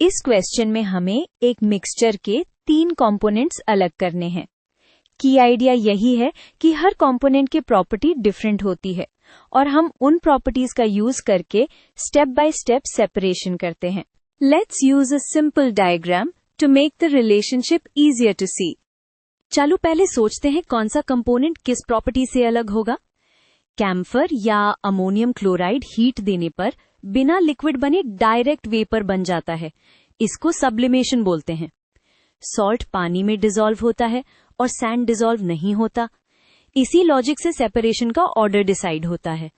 इस क्वेश्चन में हमें एक मिक्सचर के 3 कंपोनेंट्स अलग करने हैं। की आइडिया यही है कि हर कंपोनेंट की प्रॉपर्टी डिफरेंट होती है और हम उन प्रॉपर्टीज का यूज करके स्टेप बाय स्टेप सेपरेशन करते हैं। Let's use a simple diagram to make the relationship easier to see. चलो पहले सोचते हैं कौन सा कंपोनेंट किस प्रॉपर्टी से अलग होगा। कैम्फर या अमोनियम क्लोराइड हीट देने पर बिना लिक्विड बने डायरेक्ट वेपर बन जाता है, इसको सब्लिमेशन बोलते हैं। सॉल्ट पानी में डिसॉल्व होता है और सैंड डिसॉल्व नहीं होता। इसी लॉजिक से सेपरेशन का ऑर्डर डिसाइड होता है।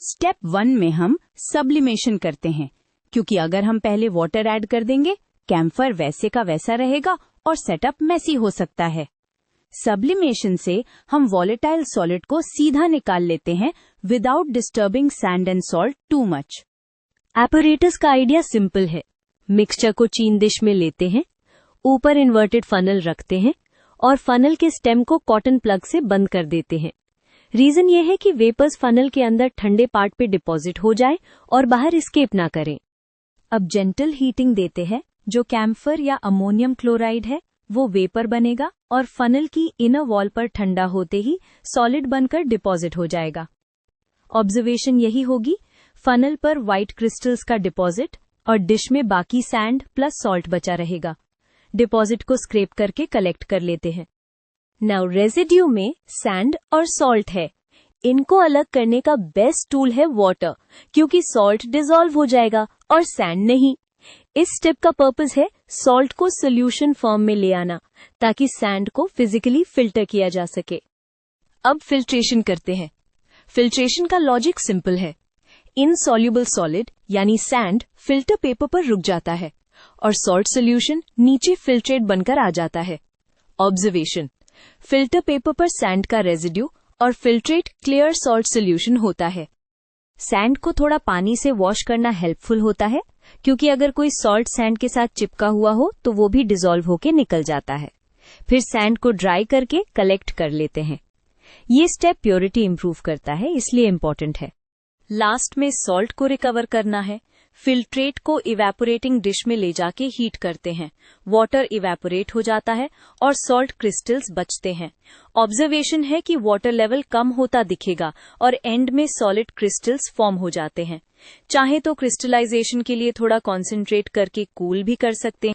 स्टेप 1 में हम सब्लिमेशन करते हैं, क्योंकि अगर हम पहले वाटर ऐड कर देंगे कैम्फर वैसे का वैसा रहेगा और सेटअप मैसी हो सकता है। सब्लिमेशन से हम वॉलेटाइल सॉलिड को सीधा निकाल लेते हैं without disturbing sand and salt too much. Apparatus का आइडिया सिंपल है। मिक्सचर को चीन डिश में लेते हैं, ऊपर इन्वर्टेड फनल रखते हैं और फनल के स्टेम को कॉटन प्लग से बंद कर देते हैं। रीजन ये है कि वेपर्स फनल के अंदर ठंडे पार्ट पे डिपॉजिट हो जाए और बाहर एस्केप ना करें। अब जेंटल हीटिंग देते हैं, जो कैम्फर या अमोनियम क्लोराइड है वो वेपर बनेगा और फनल की इनर वॉल पर ठंडा होते ही सॉलिड बनकर डिपॉजिट हो जाएगा। ऑब्जर्वेशन यही होगी, फनल पर व्हाइट क्रिस्टल्स का डिपॉजिट और डिश में बाकी सैंड प्लस सॉल्ट बचा रहेगा। डिपॉजिट को स्क्रैप करके कलेक्ट कर लेते हैं। नाउ रेजिड्यू में सैंड और सॉल्ट है। इनको अलग करने का बेस्ट टूल है वाटर, क्योंकि सॉल्ट डिसॉल्व हो जाएगा और सैंड नहीं। इस स्टेप का पर्पस है सॉल्ट को सोल्यूशन फॉर्म में ले आना, ताकि सैंड को फिजिकली फिल्टर किया जा सके। अब फिल्ट्रेशन करते हैं। फिल्ट्रेशन का लॉजिक सिंपल है। इनसॉल्युबल सॉलिड यानी सैंड फिल्टर पेपर पर रुक जाता है और सॉल्ट सोल्यूशन नीचे फिल्ट्रेट बनकर आ जाता है। ऑब्जर्वेशन, फिल्टर पेपर पर सैंड का रेजिड्यू और फिल्ट्रेट क्लियर सॉल्ट सोल्यूशन होता है। सैंड को थोड़ा पानी से वॉश करना हेल्पफुल होता है, क्योंकि अगर कोई सॉल्ट सैंड के साथ चिपका हुआ हो तो वो भी डिसॉल्व होके निकल जाता है। फिर सैंड को ड्राई करके कलेक्ट कर लेते हैं। ये स्टेप प्योरिटी इंप्रूव करता है, इसलिए इम्पोर्टेंट है। लास्ट में सॉल्ट को रिकवर करना है। फिल्ट्रेट को इवेपोरेटिंग डिश में ले जाके हीट करते हैं। वाटर इवेपोरेट हो जाता है और सॉल्ट क्रिस्टल्स बचते हैं। ऑब्जर्वेशन है कि वाटर लेवल कम होता दिखेगा और एंड में सॉलिड क्रिस्टल्स फॉर्म हो जाते हैं। चाहे तो क्रिस्टलाइजेशन के लिए थोड़ा कॉन्सेंट्रेट करके कूल भी कर सकते हैं।